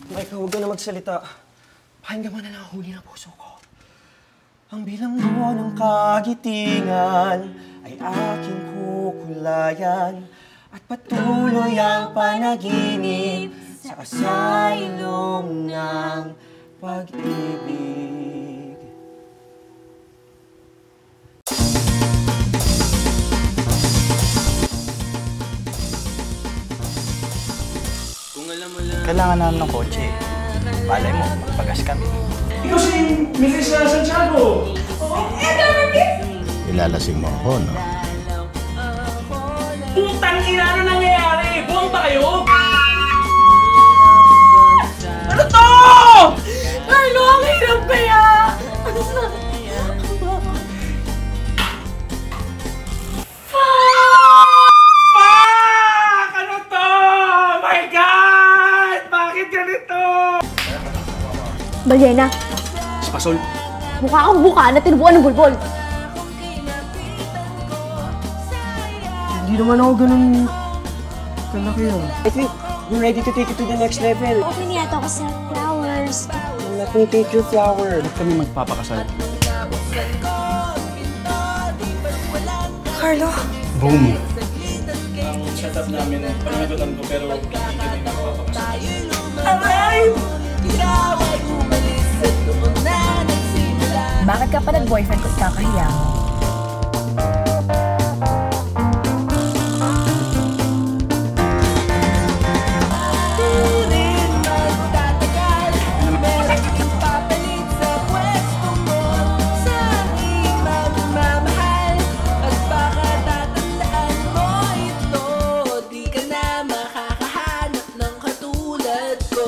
Mike, huwag ka na magsalita. Pakinggan mo na lang ang huli ng puso ko. Ang bilanggo ng kagitingan ay aking kukulayan at patuloy ang panaginip sa asylum ng pag-ibig. Kailangan namin ng kotse. Malay mo, magpagas kami. Ikaw si Mrs. Santiago! Ilalasing mo ako, no? Putang ina, ano nangyayari? Buwang ba kayo? Ano to? Carlo, ang hirap kaya! Fuck! Ano to? My God! Bakit ganito? Balyena, Si Pasol. mukha kang buka na tinubuan ng bulbol. Hindi naman ako ganun kalaki yun. I think we're ready to take it to the next level. Okay niya ako sa flowers. Let me take your flower. Kami magpapakasal. Carlo? Boom! Ang setup namin, panagutan ko pero hindi kami magpapakasal. Bakit ka pa nag-boyfriend ko't kakahiya mo? Di ka na makakahanap ng katulad ko.